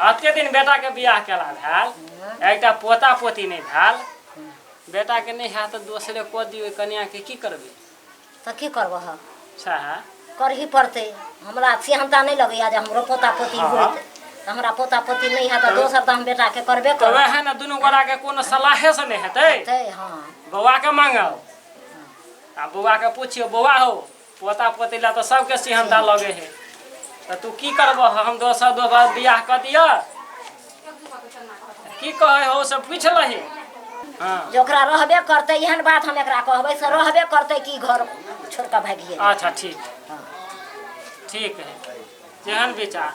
अते दिन बेटा के बियाह केला भेल एकटा पोता पोती नहीं भेल बेटा के नहीं है तो दूसरे को दियो कन्या के की करबे तो की करबह सहा करही पड़ते हमरा सेहनता नहीं लगैया जे हमरो पोता पोती होइत तो हमरा पोता पोती नहीं है तो दोसर तो हम बेटा के करबे तो वह है ना दोनों गोरा के कोनो सलाहे से नहीं हेतै हां बउआ के मांगब आ बउआ के पूछियो बउआ हो पोता पोती ला तो सबके सेहनता लगे है तो तू की करबह हम दोसर बियाह कर दिया की कहे हो सब पूछ लही हां जोकरा रहबे करते एहन बात हम एकरा कहबै से रहबे करते की घर छोड़ के भागिए अच्छा ठीक ठीक है जेहन विचार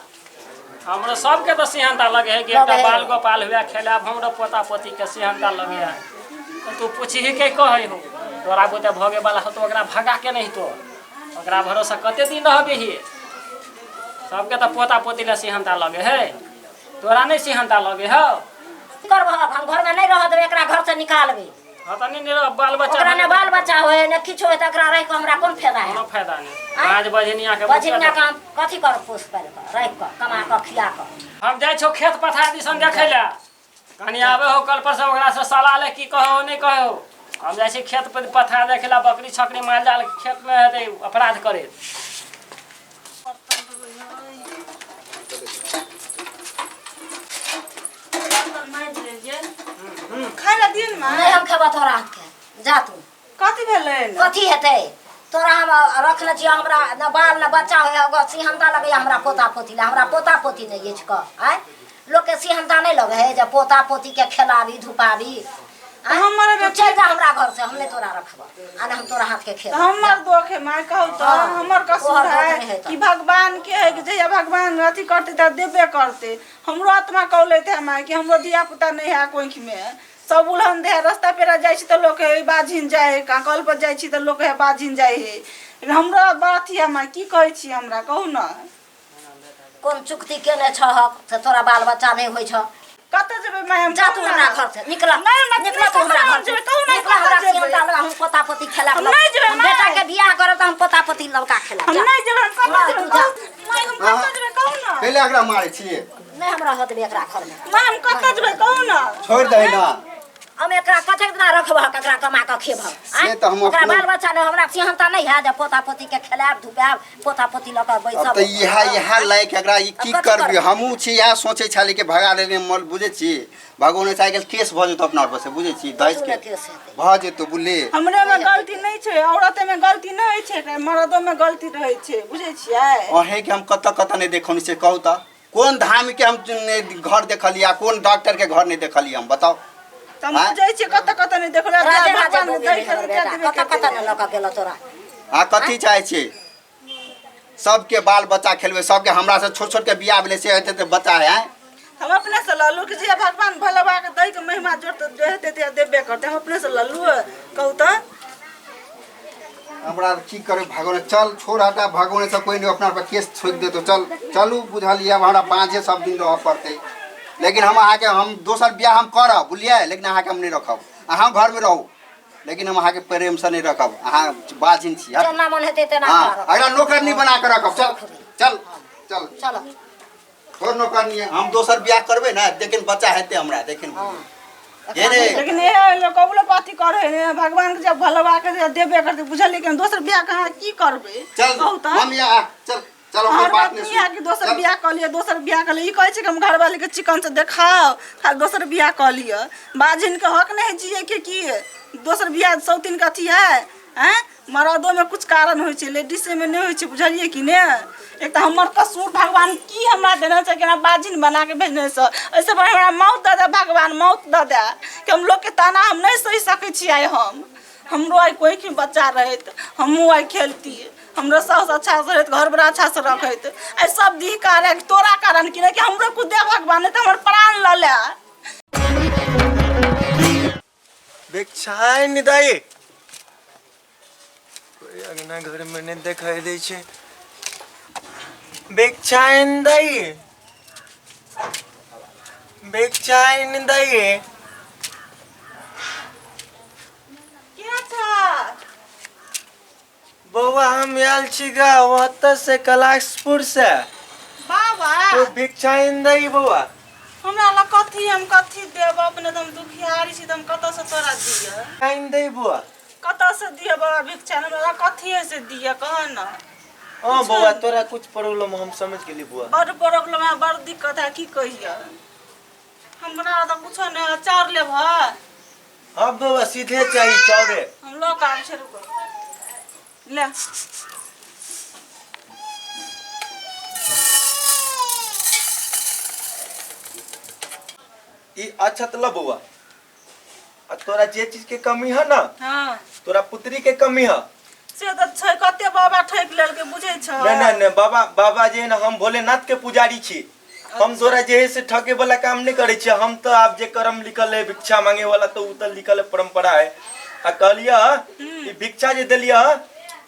हमरो सबके तो सेहनता लगे है कि एकटा बाल गोपाल हुआ खेलाब हमरो पोता पोती के सेहनता लगे है तो तू पूछही के कहे हो तोरा बुते भगे वाला हो तो ओकरा भगा के नहीं तो ओकरा भरोसा कते दिन रहबे ही सबके तो पोता पोती ले सेहनता लगे है तोरा नहीं सेहनता लगे हो करबह हम घर में नहीं रह देबे एकरा घर से निकालबे हां त नहीं बाल बच्चा ओकरा ने बाल बच्चा होए ने किछो है त एकरा रह के हमरा कोन फायदा है कोनो फायदा नहीं आज बजनिया के बजनिया काम कथि कर पोस पर रह के कमा के खिया के हम जाय छो खेत पथार दिसन देखै ले कनी आबे हो कल पर से ओकरा से सलाह ले की कहो नहीं कहो हम जाय छी खेत पर पथार देखला बकरी छकरी माल जाल खेत में हेतै अपराध करे खाना दिन में नहीं हम खेबा तोरा हाथ के जा तू कथि भेलै कथि हेतै तोरा हम रखने छी हमरा न बाल न बच्चा होय अगर सिहनता लगे हमरा पोता पोती ले हमरा पोता पोती नहीं अछि क आय लोग के सिहनता नहीं लगे है जे पोता पोती के खिलाबी धुपाबी हमर चल जा हमरा घर से हम नहीं तोरा रखबा आ हम तोरा हाथ के खेब हमर दोख है माय कहू तो हमर कसूर है कि भगवान के है कि जया भगवान अथी करते त देबे करते हमरो आत्मा कहले थे माय कि हमरो दिया पुता नहीं है कोंख में सब उलहन दे रास्ता पे जाय छी त लोग है बाजिन जाय काकल पर जाय छी त लोग है बाजिन जाय है हमरा बात है माय की कहै छी हमरा कहू न कोन चुक्ति केने छहक से तोरा बाल बच्चा नहीं होय छ कत जेबे माय हम जा तू हमरा घर से निकला निकला तू हमरा घर से कहू नहीं हमरा सिहनता लगा हम पोता पोती खेला नहीं जेबे बेटा के बियाह करब त हम पोता पोती लड़का खेला हम नहीं जेबे हम कत जेबे माय हम कत जेबे कहू न पहले एकरा मारै छिए नहीं हमरा होत बे एकरा घर में माय हम कत जेबे कहू न छोड़ दे ना हम एकरा कते दिना रखबह ककरा कमा के खेबह से त हम ओकरा बाल बच्चा ने हमरा सिहनता नहीं है जे पोता पोती के खिलाब धुपाब पोता पोती ल के बैसब त इहा लायक एकरा ई की करबे हमहू छी या सोचे छाली के भगा लेने मल बुझे छी भगवान साइकिल केस भ जतो अपना पर से बुझे छी दस के भ जेतो बुले हमरे में गलती नहीं छे औरत में गलती नहीं छे मर्दों में गलती रहे छे बुझे छियै ओहे के हम कत नहीं देखौनी से कहू त कोन धाम के हम घर देखलिया कोन डॉक्टर के घर नहीं देखलिया हम बताओ तुम जाय छे कत नहीं देखला कत न लक गेल तोरा आ कथि चाहे छे सबके बाल बच्चा खेलबे सबके हमरा से छोट छोट के बियाह भेले से हेते त बच्चा है हम अपने से लल्लू के जे भगवान भलवा के दई के महिमा जोड़ त देते ते देबे करते हम अपने से लल्लू कहू त हमरा की करे भगवान चल छोड़ हटा भगवान से कोई नहीं अपना पर केस छोड़ दे तो चल चलू बुझलिया हमरा बांझे सब दिन रह पड़ते लेकिन हम आके हम दोसर बियाह हम करब बुझलिए लेकिन आके हम नहीं रखब अहाँ घर में रहू लेकिन हम आके प्रेम से नहीं रखब अहाँ बाजिन छी जेना मन हेते तेना हां अगर नौकर नहीं बना के रखब चल चल चल चल छोड़ नौकर नहीं हम दोसर बियाह करबे ना लेकिन बच्चा हेते हमरा देखेन ये रे लेकिन ये लोग कबुल कथि करे ने भगवान के जब भलवा के देबे करते बुझल लेकिन दोसर बियाह कहां की करबे चल हम या चल चलो हम बात नहीं सुन कि दोसर बियाह क लिए दोसर बियाह क लिए ई कहै छै कि हम घर वाले के चिकन से देखाओ खाली दोसर बियाह क लिए बाजिन के हक नहीं जिए के की दोसर बियाह सौतीन के अथी है हैं मर्दों में कुछ कारण होय छै लेडीज में नहीं होय छै बुझलिए कि ने एक त हमर कसूर भगवान की हमरा देना छै कि ना बाजिन बना के भेजने से ऐसे पर हमरा मौत द दे भगवान मौत द दे कि हम लोग के ताना हम नहीं सही सकै छी आइ हमरो आई कोई की बच्चा रहत हमहु आई खेलती हमरो सास अच्छा से रहत घर बड़ा अच्छा से रखत आई सब दी कारण तोरा कारण कि हमरो को दे भगवान त हमर प्राण ल ले बेचाई निदाई कोई अगना घर में नहीं दिखाई दे छे बेचाई निदाई बेचाई निदाई क्या था बउआ हम आयल छी गा वहाँ से कैलाशपुर से बाबा तो भिक्षा इंदई बुआ हमरा ला कथी हम कथी देब अपने तुम दुखियारी छी तुम कत से तोरा दिए इंदई बुआ कत से दिए बाबा भिक्षा हमरा कथी से दिए कह न हाँ बुआ तोरा कुछ प्रॉब्लम हम समझ गेली बुआ बड़ प्रॉब्लम है बड़ दिक्कत है की कहिए हमरा तो कुछ नहीं चार लेब हाँ बुआ सीधे चाहिए चावे हम लोग काम से रुको ले ई अच्छा तो बुआ तोरा जे चीज के कमी है ना हाँ तोरा पुत्री के कमी है से तो छै कते बाबा ठैक लेल के बुझै छ नहीं बाबा जे है ना हम भोलेनाथ के पुजारी छी हम तोरा जे है से ठके वाला काम नहीं करे छी हम तो आप जे कर्म लिखल है भिक्षा मांगे वाला तो उतर लिखल है परंपरा है आ कहलिया ई भिक्षा जे देलिया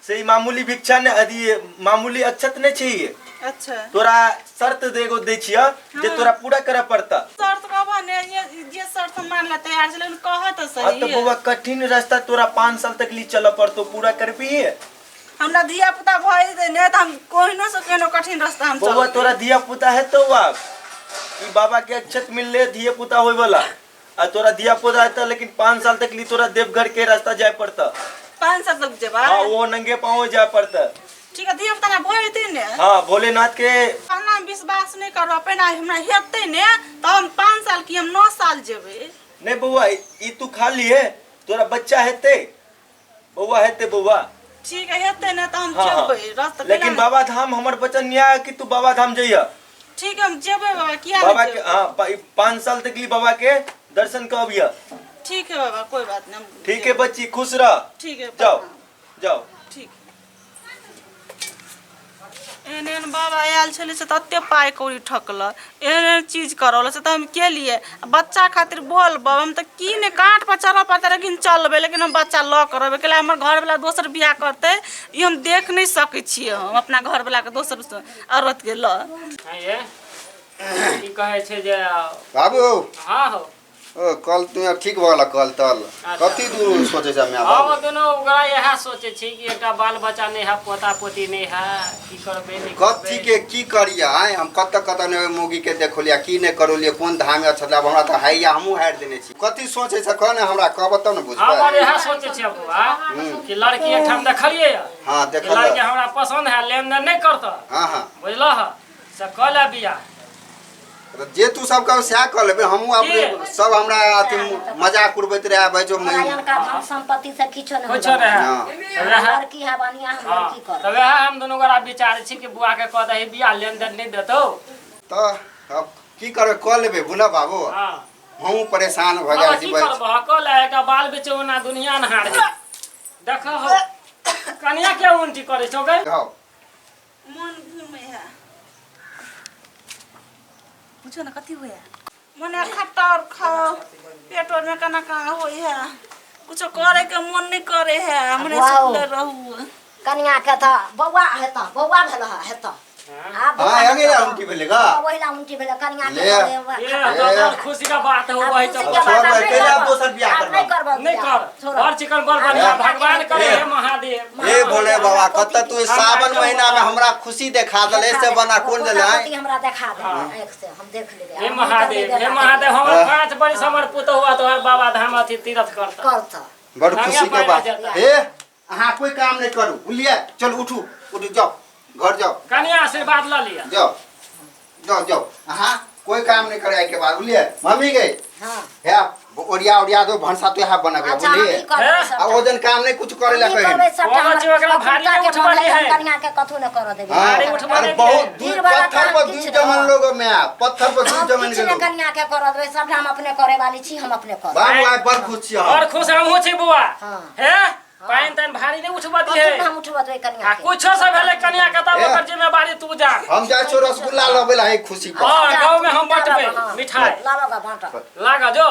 से ई मामूली भिक्षा ने अदी मामूली अक्षत नहीं चाहिए अच्छा तोरा शर्त देगो दे छिया जे तोरा पूरा करे पड़ता शर्त बाबा ने ये जे शर्त मान ले तैयार छै लेकिन कह तो सही तो बुआ कठिन रास्ता तोरा 5 साल तक ली चल पड़तो पूरा करबी हमरा धिया पुता भई दे ने त हम कोहिनो से केनो कठिन रास्ता हम बुआ तोरा धिया पुता है तो बाप ई बाबा के अक्षत मिलले धिया पुता होय वाला आ तोरा धिया पुता है तो लेकिन 5 साल तक ली तोरा देवघर के रास्ता जाय पड़ता 5 साल तक जेबा हां वो नंगे पांव जाय पड़ता ठीक है धिया पुता ना भई दे ने हां भोलेनाथ के हम विश्वास नहीं करबा पहिना हमरा हेतै ने त हम 5 साल की हम 9 साल जेबै नहीं बुआ ई तू खा लिए तोरा बच्चा हेते बुआ हेते बुआ ठीक है हेतै ने त हम हाँ, जेबै रास्ता लेकिन बाबा धाम हमर बचन न्याय कि तू बाबा धाम जइया ठीक है हम जेबै बाबा किया बाबा नहीं के जेबै? हाँ 5 साल तक ली बाबा के दर्शन कबिया ठीक है बाबा कोई बात नहीं हम ठीक है बच्ची खुश रह ठीक है जाओ प्रणाम। जाओ ठीक एहन बाबा आयल छलै से तते पाइ कौड़ी ठकल एहन चीज करल से त हम के लिए बच्चा खातिर बोलब हम त की ने काट पर चढ़ पड़ते लेकिन चलबै लेकिन हम बच्चा ल करबै के हमर घर वाला दोसर बियाह करते ई हम देख नहीं सकै छियै हम अपना घर वाला के दोसर औरत के ल ये की कहे छै जे बाबू हाँ हो कल तू ठीक भगल कल तल कथी दूर सोचे छ मैं हम दोनों ओकरा यह सोचे छी कि एकटा बाल बच्चा नहीं है पोता पोती नहीं है की करबे नहीं कथी के की करिया आय हम कत ने मोगी के देखलिया की ने करोलिए कोन धाम में अच्छा हमरा त है या हमहू हार देने छी कथी सोचे छ कने हमरा कहब त न बुझबा हम यह सोचे छी बुआ कि लड़की एकठाम देखलिए हां कि देखल लड़की हमरा पसंद है लेन देन नहीं करता हां बुझल से कल बिया जे तू सब का स्या कर लेबे हमहू अपने सब हमरा अथी मजाक उड़बैत रहे भाई जो रायन का धन संपत्ति से किछो नहीं कुछ नहीं होगा लड़की है बनिया हम लड़की कर तब हम दोनों गोरा विचार छी कि बुआ के कह दही बिया लेन देन नहीं देतो तो अब की करे कर लेबे बुला बाबू हां हमहू परेशान भ अब जाय की छी भाई करबह कल एकटा बाल बेचो ना दुनिया न हार देखो हो कनिया के उंटी करे छौ गई जाओ मन घूमे है पूछो ना कथी होया मने खट्टा और खाओ पेट और में कना कहाँ होई है कुछ करे के मन नहीं करे है हमरे सुतले रहू कन्या के था बौआ हेता बौआ भेल हेता हां आगे जा उनकी भेलेगा वहीला उनकी भेल कन्या के ये तो खुशी का बात है वही तो छोड़ भाई पहले आप दोसर बियाह नहीं करबा करबो नहीं कर और चिकन बड़ बढ़िया भगवान करे हे महादेव ए भोले बाबा कत तू सावन महीना में हमरा खुशी देखा दले से बना कोन दले हमरा देखा दे एक से हम देख लेबे हे महादेव हमर 5 बड़ी समर पुत हुआ तो हर बाबा धाम अथी तीर्थ करता करता बड़ खुशी के बात ए अहाँ कोई काम नहीं करू बुलिए चल उठू उठ जाओ घर जाओ कन्या आशीर्वाद ल लिया जाओ जाओ जाओ हाँ कोई काम नहीं करे के बाद बोलिए मम्मी गए हां है ओरिया दो भंसा तो यहाँ बना गया अच्छा हम बोलिए की करबे सब अब ओजन काम नहीं कुछ करे ला कहे कन्या के कथु न कर देबे भारी उठवा अरे दे बहुत दिए। दूर पत्थर पर दूर जमन लोग में पत्थर पर दूर जमन के लोग कन्या के कर देबे सब हम अपने करे वाली छी हम अपने कर बाबू आए पर खुश छी और खुश हम हो छी बुआ हां हे पाइन तन भारी नहीं उठवा दिए हम उठवा देबे कन्या के कुछो से भेले कन्या के तब ओकर जिम्मेवारी तू जा हम जाय छो रसगुल्ला लबे ला है खुशी पर हां गांव में हम बटबे मिठाई लावा का बांटा लागा जो